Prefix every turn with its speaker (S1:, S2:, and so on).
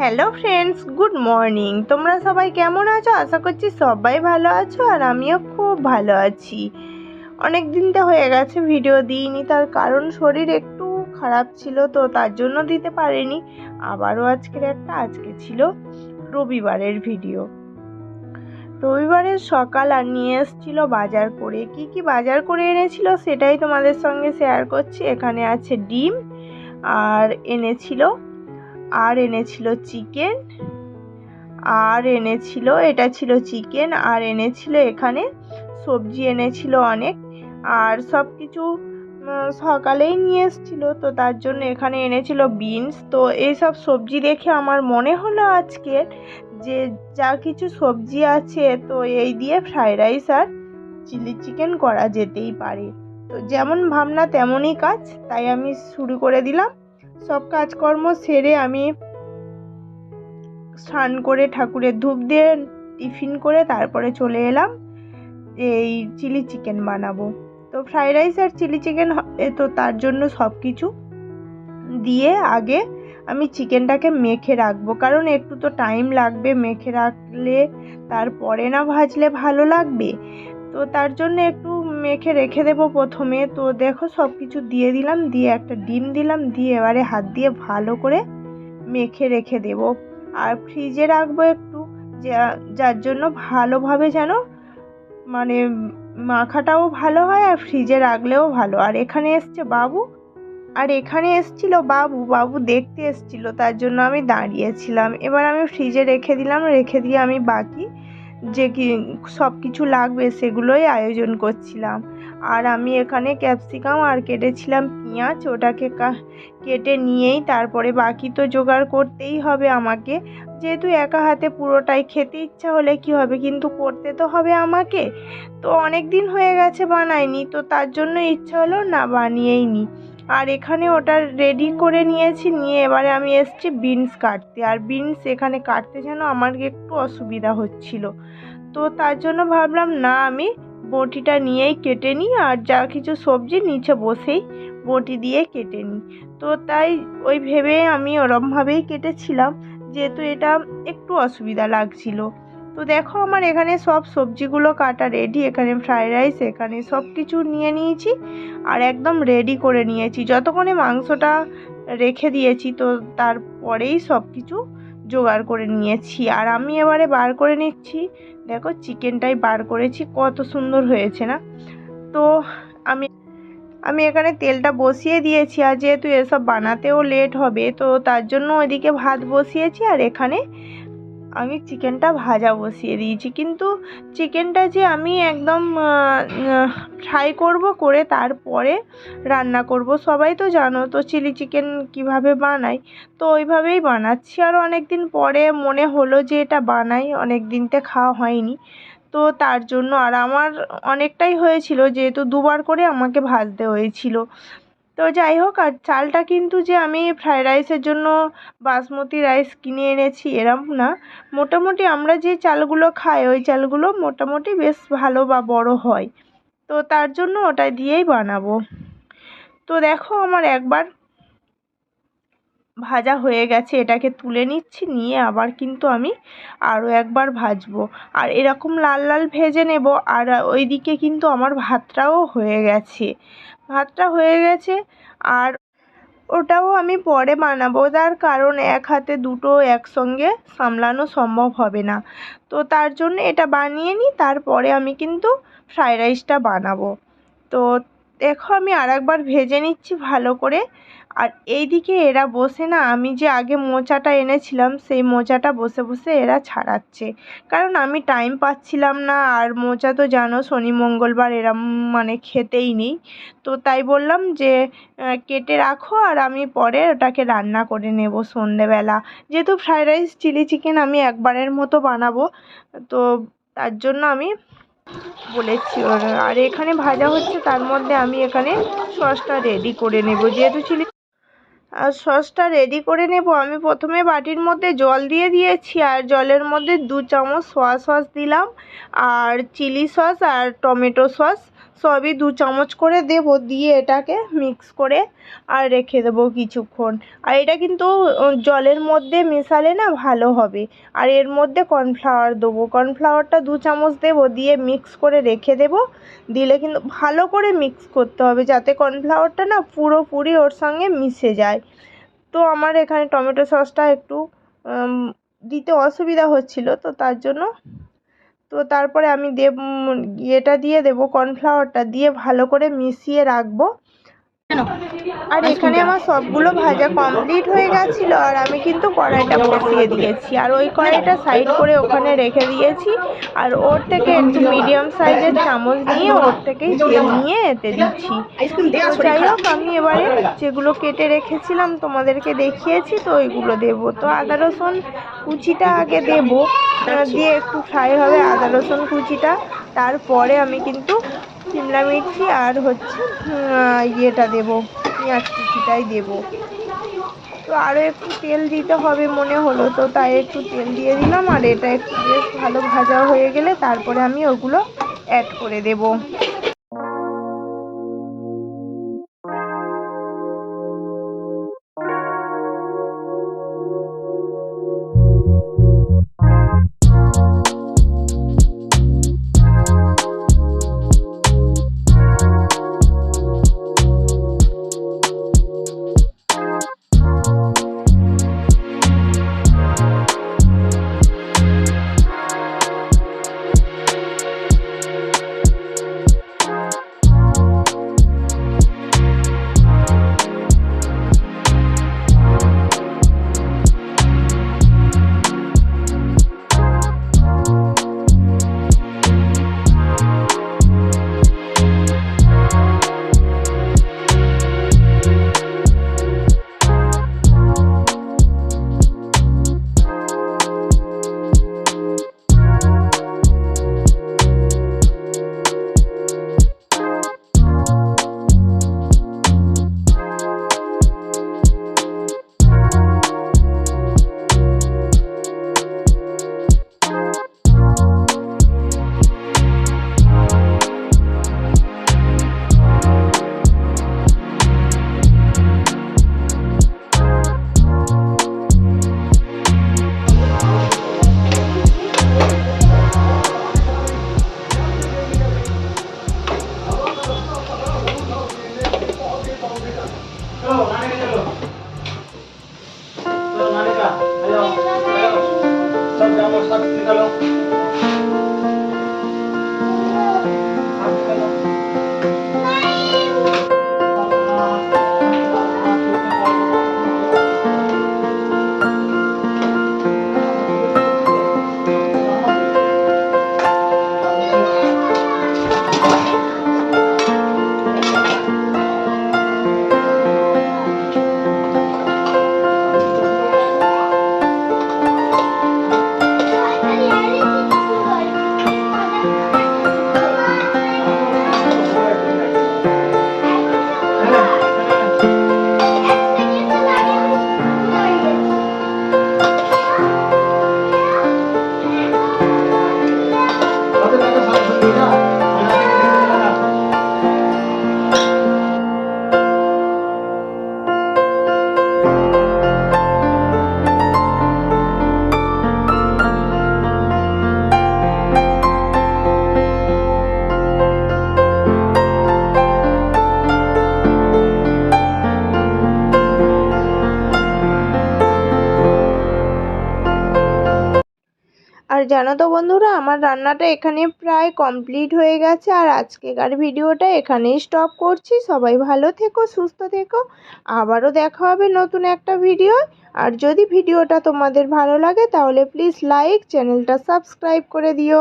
S1: Hello friends, good morning. তোমরা সবাই কেমন আছো? আশা করছি সবাই ভালো আছো, আর আমিও খুব ভালো আছি। অনেক দিন তো হয়ে গেছে ভিডিও দিইনি, তার কারণ শরীর একটু খারাপ ছিল, তো তার জন্য দিতে পারিনি। আবারও আজকে ছিল রবিবারের ভিডিও। রবিবারের সকাল আর নিয়ে এসেছিল বাজার করে। কি বাজার করে এনেছিল সেটাই তোমাদের সঙ্গে শেয়ার করছি। এখানে আছে ডিম, আর এনেছিল চিকেন, এটা ছিল চিকেন, আর এনেছিল এখানে সবজি এনেছিল অনেক। আর সব কিছু সকালেই নিয়ে এসেছিল, তো তার জন্য এখানে এনেছিল বিনস। তো এইসব সবজি দেখে আমার মনে হলো আজকে যে যা কিছু সবজি আছে, তো এই দিয়ে ফ্রাইড রাইস আর চিলি চিকেন করা যেতেই পারে। তো যেমন ভাবনা তেমনই কাজ, তাই আমি শুরু করে দিলাম। সব কাজকর্ম সেরে আমি স্নান করে ঠাকুরের ধূপ দিয়ে টিফিন করে তারপরে চলে এলাম এই চিলি চিকেন বানাবো। তো ফ্রাইড রাইস আর চিলি চিকেন হবে, তো তার জন্য সব কিছু দিয়ে আগে আমি চিকেনটাকে মেখে রাখবো, কারণ একটু তো টাইম লাগবে। মেখে রাখলে তারপরে না ভাজলে ভালো লাগবে, তো তার জন্য একটু মেখে রেখে দেবো প্রথমে। তো দেখো সব কিছু দিয়ে দিলাম, দিয়ে একটা ডিম দিলাম, দিয়ে এবারে হাত দিয়ে ভালো করে মেখে রেখে দেবো। আর ফ্রিজে রাখবো একটু, যার জন্য ভালোভাবে যেন মানে মাখাটাও ভালো হয়, আর ফ্রিজে রাখলেও ভালো। আর এখানে এসছিল বাবু দেখতে এসছিল, তার জন্য আমি দাঁড়িয়েছিলাম। এবার আমি ফ্রিজে রেখে দিলাম, রেখে দিয়ে আমি বাকি যে সব কিছু লাগবে সেগুলোই আয়োজন করছিলাম। আর আমি এখানে ক্যাপসিকাম আর কেটেছিলাম পেঁয়াজ, ওটাকে কেটে নিয়েই তারপরে বাকি তো জোগাড় করতেই হবে আমাকে। যেহেতু একা হাতে পুরোটাই, খেতে ইচ্ছা হলে কি হবে, কিন্তু করতে তো হবে আমাকে। তো অনেক দিন হয়ে গেছে বানাইনি, তো তার জন্য ইচ্ছা হলো না বানিয়েই নি। আর এখানে ওটা রেডি করে নিয়েছি, নিয়ে এবারে আমি এসেছি বিনস কাটতে। আর বিনস এখানে কাটতে যেন আমার একটু অসুবিধা হচ্ছিল, তো তার জন্য ভাবলাম না আমি বটিটা নিয়েই কেটে নিই, আর যা কিছু সবজি নিচে বসেই বটি দিয়ে কেটে নিই। তো তাই ওই ভেবে আমি ওরমভাবেই কেটেছিলাম, যেহেতু এটা একটু অসুবিধা লাগছিল। তো দেখো আমার এখানে সব সবজিগুলো কাটা রেডি। এখানে ফ্রাইড রাইস, এখানে সব কিছু নিয়ে নিয়েছি আর একদম রেডি করে নিয়েছি। যতক্ষণে মাংসটা রেখে দিয়েছি, তো তারপরেই সব কিছু জোগাড় করে নিয়েছি। আর আমি এবারে বার করে নিচ্ছি। দেখো চিকেনটাই বার করেছি, কত সুন্দর হয়েছে না? তো আমি এখানে তেলটা বসিয়ে দিয়েছি, আর যেহেতু এসব বানাতেও লেট হবে, তো তার জন্য ওইদিকে ভাত বসিয়েছি, আর এখানে আমি চিকেনটা ভাজা বসিয়ে দিয়েছি। কিন্তু চিকেনটা যে আমি একদম ফ্রাই করে তারপরে রান্না করব, সবাই তো জানো তো চিলি চিকেন কিভাবে বানাই, তো ওইভাবেই বানাচ্ছি। আর অনেক দিন পরে মনে হলো যে এটা বানাই, অনেক দিনতে খাওয়া হয়নি, তো তার জন্য। আর আমার অনেকটাই হয়েছিল, যেহেতু দুবার করে আমাকে ভাজতে হয়েছিল। তো যাই হোক, আর চালটা কিন্তু যে আমি ফ্রাইড রাইসের জন্য বাসমতি রাইস কিনে এনেছি এরম না, মোটামুটি আমরা যে চালগুলো খাই ওই চালগুলো মোটামুটি বেশ ভালো বা বড় হয়, তো তার জন্য ওটা দিয়েই বানাবো। তো দেখো আমার একবার ভাজা হয়ে গেছে, এটাকে তুলে নিচ্ছি, নিয়ে আবার কিন্তু আমি আরও একবার ভাজবো। আর এরকম লাল লাল ভেজে নেব। আর ওইদিকে কিন্তু আমার ভাতটা হয়ে গেছে। আর ওটাও আমি পরে বানাবো, তার কারণ এক হাতে দুটো একসঙ্গে সামলানো সম্ভব হবে না, তো তার জন্য এটা বানিয়ে নিই, তারপরে আমি কিন্তু ফ্রাইড রাইসটা বানাবো। তো দেখো আমি আরেকবার ভেজে নিচ্ছি ভালো করে। আর এইদিকে এরা বসে না, আমি যে আগে মোচাটা এনেছিলাম সেই মোচাটা বসে বসে এরা ছাড়াচ্ছে, কারণ আমি টাইম পাচ্ছিলাম না। আর মোচা তো জানো শনি মঙ্গলবার এরা খেতেই নেই, তো তাই বললাম যে কেটে রাখো, আর আমি পরে ওটাকে রান্না করে নেব সন্ধেবেলা। যেহেতু ফ্রাইড রাইস চিলি চিকেন আমি একবারের মতো বানাবো, তো তার জন্য আমি বলেছি ওরা। আর এখানে ভাজা হচ্ছে, তার মধ্যে আমি এখানে সসটা রেডি করে নেব। আর সসটা রেডি করে নেব, আমি প্রথমে বাটির মধ্যে জল দিয়ে দিয়েছি, আর জলের মধ্যে 2 চামচ সয়া সস দিলাম, আর চিলি সস আর টমেটো সস সবই 2 চামচ করে দেব, দিয়ে এটাকে মিক্স করে আর রেখে দেবো কিছুক্ষণ। আর এটা কিন্তু জলের মধ্যে মেশালে না ভালো হবে। আর এর মধ্যে কর্নফ্লাওয়ার দেবো, কর্নফ্লাওয়ারটা 2 চামচ দেবো, দিয়ে মিক্স করে রেখে দেবো। দিলে কিন্তু ভালো করে মিক্স করতে হবে যাতে কর্নফ্লাওয়ারটা না পুরোপুরি ওর সঙ্গে মিশে যায়। তো আমার এখানে টমেটো সসটা একটু দিতে অসুবিধা হচ্ছিলো, তো তার জন্য তো তারপরে আমি এটা দিয়ে দেবো, কর্নফ্লাওয়ারটা দিয়ে ভালো করে মিশিয়ে রাখবো। আর এখানে আমার সবগুলো ভাজা কমপ্লিট হয়ে গেছিলো, আর আমি কিন্তু কড়াইটা বসিয়ে দিয়েছি, আর ওই কড়াইটা সাইড করে ওখানে রেখে দিয়েছি। আর ওর থেকে একটু মিডিয়াম সাইজের চামচ নিয়ে ওর থেকেই তেল নিয়ে এতে দিচ্ছি। তো যাই হোক, আমি এবারে যেগুলো কেটে রেখেছিলাম তোমাদেরকে দেখিয়েছি, তো ওইগুলো দেবো। তো আদা রসুন কুচিটা আগে দেবো, দিয়ে একটু ফ্রাই হবে আদা রসুন কুচিটা। তারপরে আমি কিন্তু শিমলা মির্চি আর ইয়েটা দেবো, পেঁয়াজ কুচিটাই দেবো। তো আরও একটু তেল দিতে হবে মনে হলো, তো তাই একটু তেল দিয়ে দিলাম। আর এটা একটু বেশ ভালো ভাজা হয়ে গেলে তারপরে আমি ওগুলো অ্যাড করে দেবো। আর জানো তো বন্ধুরা, আমার রান্নাটা এখানে প্রায় কমপ্লিট হয়ে গেছে। আর আজকেকার ভিডিওটা এখানেই স্টপ করছি। সবাই ভালো থেকো, সুস্থ থেকো, আবারও দেখা হবে নতুন একটা ভিডিও। আর যদি ভিডিওটা তোমাদের ভালো লাগে তাহলে প্লিজ লাইক, চ্যানেলটা সাবস্ক্রাইব করে দিও।